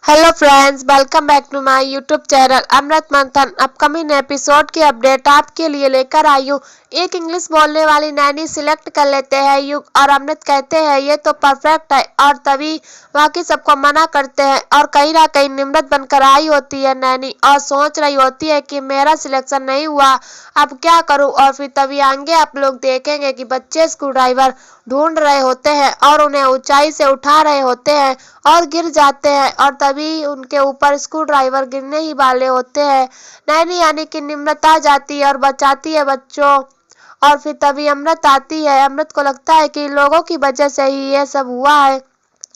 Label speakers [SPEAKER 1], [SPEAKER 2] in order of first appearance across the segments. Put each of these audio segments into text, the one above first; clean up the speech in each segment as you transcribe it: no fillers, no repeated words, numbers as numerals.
[SPEAKER 1] Hello friends, welcome back to my YouTube channel Amrit Manthan. Upcoming episode की update आपके लिए लेकर आई हूँ। एक इंग्लिश बोलने वाली नैनी सिलेक्ट कर लेते हैं युग और अमृत कहते हैं ये तो परफेक्ट है, और तभी बाकी सबको मना करते हैं। और कहीं ना कहीं निम्रत बनकर आई होती है नैनी और सोच रही होती है कि मेरा सिलेक्शन नहीं हुआ, अब क्या करूं। और फिर तभी आगे आप लोग देखेंगे कि बच्चे स्क्रू ड्राइवर ढूंढ रहे होते हैं और उन्हें ऊंचाई से उठा रहे होते हैं और गिर जाते हैं, और तभी उनके ऊपर स्क्रू ड्राइवर गिरने ही वाले होते हैं। नैनी यानी कि निम्रत आ जाती है और बचाती है बच्चों। और फिर तभी अमृत आती है। अमृत को लगता है कि लोगों की वजह से ही ये सब हुआ है,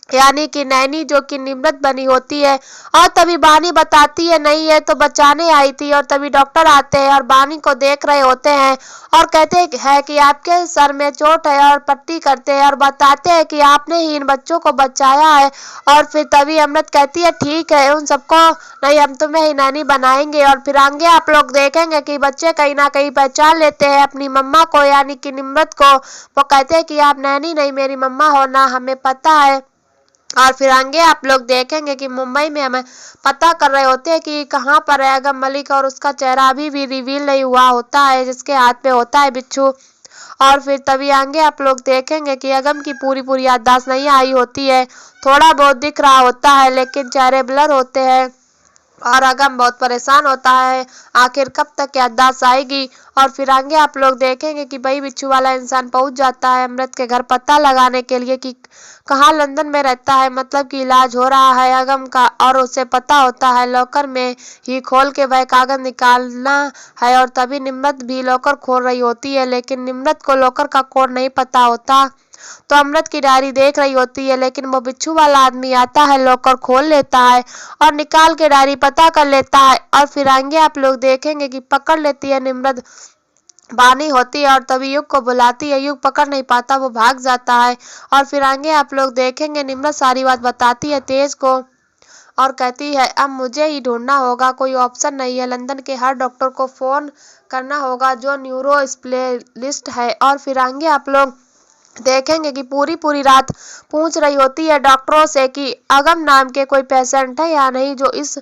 [SPEAKER 1] यानी कि नैनी जो कि निम्रत बनी होती है। और तभी बानी बताती है नहीं है तो बचाने आई थी। और तभी डॉक्टर आते हैं और बानी को देख रहे होते हैं और कहते हैं कि आपके सर में चोट है, और पट्टी करते हैं और बताते हैं कि आपने ही इन बच्चों को बचाया है। और फिर तभी अमृत कहती है ठीक है, उन सबको नहीं, हम तुम्हें ही नैनी बनाएंगे। और फिर आगे आप लोग देखेंगे कि बच्चे कहीं ना कहीं पहचान लेते हैं अपनी मम्मा को, यानी कि निम्रत को। वो कहते हैं कि आप नैनी नहीं मेरी मम्मा हो ना, हमें पता है। और फिर आगे आप लोग देखेंगे कि मुंबई में हमें पता कर रहे होते हैं कि कहाँ पर है अगम मलिक, और उसका चेहरा अभी भी रिवील नहीं हुआ होता है, जिसके हाथ में होता है बिच्छू। और फिर तभी आगे आप लोग देखेंगे कि अगम की पूरी याददाश्त नहीं आई होती है, थोड़ा बहुत दिख रहा होता है लेकिन चेहरे ब्लर होते हैं। और अगम बहुत परेशान होता है, आखिर कब तक याददाश्त आएगी। और फिर आगे आप लोग देखेंगे कि भाई बिच्छू वाला इंसान पहुंच जाता है अमृत के घर पता लगाने के लिए कि कहाँ लंदन में रहता है, मतलब कि इलाज हो रहा है अगम का। और उसे पता होता है लॉकर में ही खोल के वह कागज निकालना है। और तभी निम्रत भी लॉकर खोल रही होती है, लेकिन निम्रत को लॉकर का कोड नहीं पता होता। तो अमृत की डायरी देख रही होती है, लेकिन वो बिच्छू वाला आदमी आता है, लॉकर खोल लेता है और निकाल के डायरी पता कर लेता है। और फिर आगे आप लोग देखेंगे कि पकड़ लेती है निम्रत बानी होती है, और तभी युग को बुलाती है। युग पकड़ नहीं पाता, वो भाग जाता है। और फिर आगे आप लोग देखेंगे निम्रत सारी बात बताती है तेज को और कहती है अब मुझे ही ढूंढना होगा, कोई ऑप्शन नहीं है। लंदन के हर डॉक्टर को फोन करना होगा जो न्यूरो स्पेशलिस्ट है। और फिर आगे आप लोग देखेंगे कि पूरी रात पूछ रही होती है डॉक्टरों से कि अगम नाम के कोई पेशेंट है या नहीं जो इस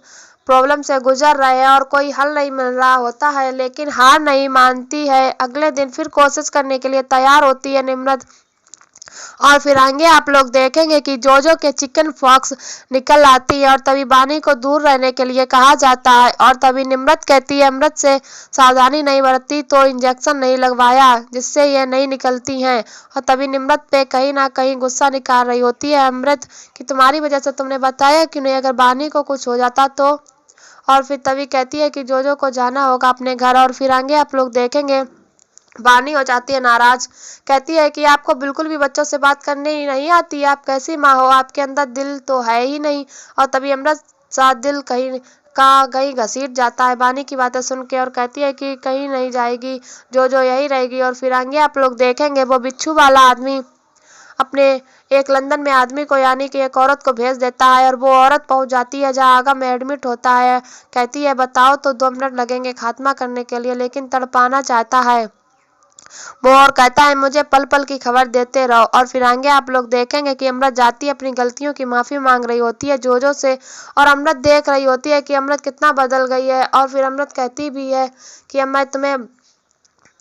[SPEAKER 1] प्रॉब्लम से गुजर रहे हैं, और कोई हल नहीं मिल रहा होता है, लेकिन हार नहीं मानती है। अगले दिन फिर कोशिश करने के लिए तैयार होती है निम्रत। और फिर आगे आप लोग देखेंगे कि जोजो के चिकन फॉक्स निकल आती है, और तभी बानी को दूर रहने के लिए कहा जाता है। और तभी निम्रत कहती है अमृत से सावधानी नहीं बरती तो इंजेक्शन नहीं लगवाया जिससे ये नहीं निकलती हैं। और तभी निम्रत पे कहीं ना कहीं गुस्सा निकाल रही होती है अमृत कि तुम्हारी वजह से तुमने बताया क्यों नहीं, अगर बानी को कुछ हो जाता तो। और फिर तभी कहती है कि जोजो को जाना होगा अपने घर। और फिर आगे आप लोग देखेंगे बानी हो जाती है नाराज, कहती है कि आपको बिल्कुल भी बच्चों से बात करने ही नहीं आती, आप कैसी माँ हो, आपके अंदर दिल तो है ही नहीं। और तभी अमृत सा दिल कहीं घसीट जाता है बानी की बातें सुन के, और कहती है कि कहीं नहीं जाएगी, जो यही रहेगी। और फिर आगे आप लोग देखेंगे वो बिच्छू वाला आदमी अपने एक लंदन में आदमी को, यानी कि एक औरत को भेज देता है, और वो औरत पहुंच जाती है जहां आगम एडमिट होता है। कहती है बताओ तो 2 मिनट लगेंगे खात्मा करने के लिए, लेकिन तड़पाना चाहता है वो, और कहता है मुझे पल पल की खबर देते रहो। और फिर आगे आप लोग देखेंगे कि अमृत जाती अपनी गलतियों की माफी मांग रही होती है जोजो से, और अमृत देख रही होती है कि अमृत कितना बदल गई है। और फिर अमृत कहती भी है कि अब मैं तुम्हें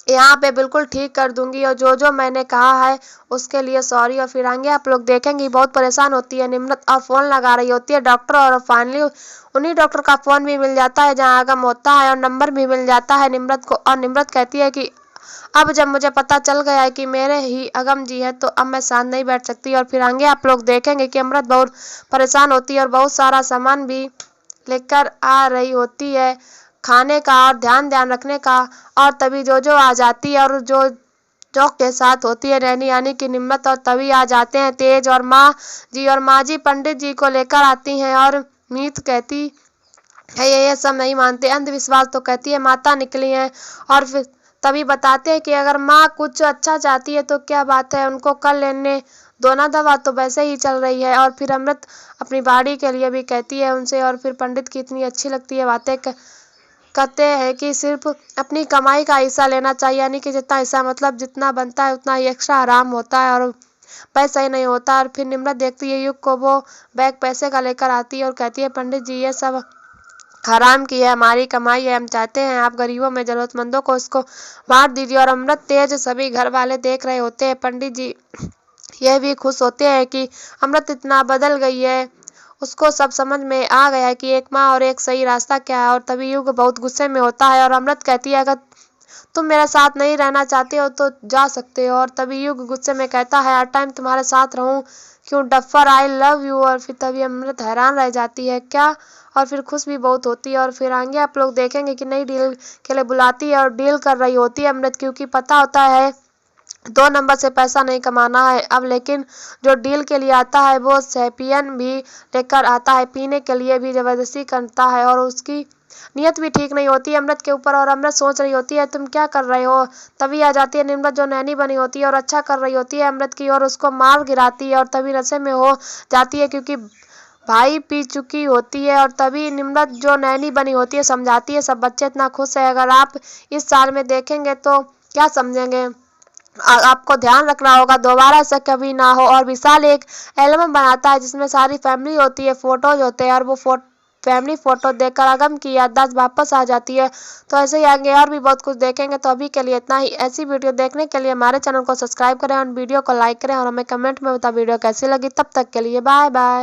[SPEAKER 1] यहाँ पे बिल्कुल ठीक कर दूंगी, और जो मैंने कहा है उसके लिए सॉरी। और फिर आगे आप लोग देखेंगे बहुत परेशान होती है निम्रत और फोन लगा रही होती है डॉक्टर, और फाइनली उन्हीं डॉक्टर का फोन भी मिल जाता है जहाँ आगम होता है, और नंबर भी मिल जाता है निम्रत को। और निम्रत कहती है कि अब जब मुझे पता चल गया है कि मेरे ही अगम जी है तो अब मैं शांत नहीं बैठ सकती। और फिर आगे आप लोग देखेंगे कि अमृत बहुत परेशान होती है और बहुत सारा सामान भी लेकर आ रही होती है खाने का और ध्यान रखने का। और तभी जो आ जाती है, और जो के साथ होती है नैनी यानी कि निम्रत। और तभी आ जाते हैं तेज और माँ जी, और माँ जी पंडित जी को लेकर आती हैं। और मीत कहती है ये सब नहीं मानते, अंधविश्वास तो कहती है माता निकली है। और फिर तभी बताते हैं कि अगर माँ कुछ अच्छा चाहती है तो क्या बात है, उनको कर लेने दो ना, दवा तो वैसे ही चल रही है। और फिर अमृत अपनी बाड़ी के लिए भी कहती है उनसे। और फिर पंडित की इतनी अच्छी लगती है बातें, कहते हैं कि सिर्फ अपनी कमाई का हिस्सा लेना चाहिए, यानी कि जितना हिस्सा मतलब जितना बनता है उतना ही एक्स्ट्रा आराम होता है। और पैसा ही नहीं होता। और फिर निम्रत देखती है युग को, वो बैग पैसे का लेकर आती है और कहती है पंडित जी ये सब हराम की है, हमारी कमाई है, हम चाहते हैं आप गरीबों में जरूरतमंदों को उसको बांट दीजिए। और अमृत तेज सभी घर वाले देख रहे होते हैं। पंडित जी यह भी खुश होते हैं कि अमृत इतना बदल गई है, उसको सब समझ में आ गया है कि एक माँ और एक सही रास्ता क्या है। और तभी युग बहुत गुस्से में होता है और अमृत कहती है अगर तुम मेरे साथ नहीं रहना चाहते हो तो जा सकते हो। और तभी युग गुस्से में कहता है हर टाइम तुम्हारे साथ रहूं क्यों डफर, आई लव यू। और फिर तभी अमृत हैरान रह जाती है क्या, और फिर खुश भी बहुत होती है। और फिर आगे आप लोग देखेंगे कि नई डील के लिए बुलाती है और डील कर रही होती है अमृत, क्योंकि पता होता है 2 नंबर से पैसा नहीं कमाना है अब। लेकिन जो डील के लिए आता है वो सैपियन भी लेकर आता है, पीने के लिए भी जबरदस्ती करता है और उसकी नियत भी ठीक नहीं होती अमृत के ऊपर। और अमृत सोच रही होती है तुम क्या कर रहे हो। तभी आ जाती है निम्रत जो नैनी बनी होती है और अच्छा कर रही होती है अमृत की, और उसको मार गिराती है और तभी नशे में हो जाती है क्योंकि भाई पी चुकी होती है। और तभी निम्रत जो नैनी बनी होती है समझाती है सब बच्चे इतना खुश है, अगर आप इस साल में देखेंगे तो क्या समझेंगे, आपको ध्यान रखना होगा दोबारा ऐसा कभी ना हो। और विशाल एक एल्बम बनाता है जिसमें सारी फैमिली होती है, फोटोज होते हैं, और वो फैमिली फोटो देखकर अगम की याददाश्त वापस आ जाती है। तो ऐसे ही आगे और भी बहुत कुछ देखेंगे। तो अभी के लिए इतना ही। ऐसी वीडियो देखने के लिए हमारे चैनल को सब्सक्राइब करें और वीडियो को लाइक करें और हमें कमेंट में बताएं वीडियो कैसी लगी। तब तक के लिए बाय बाय।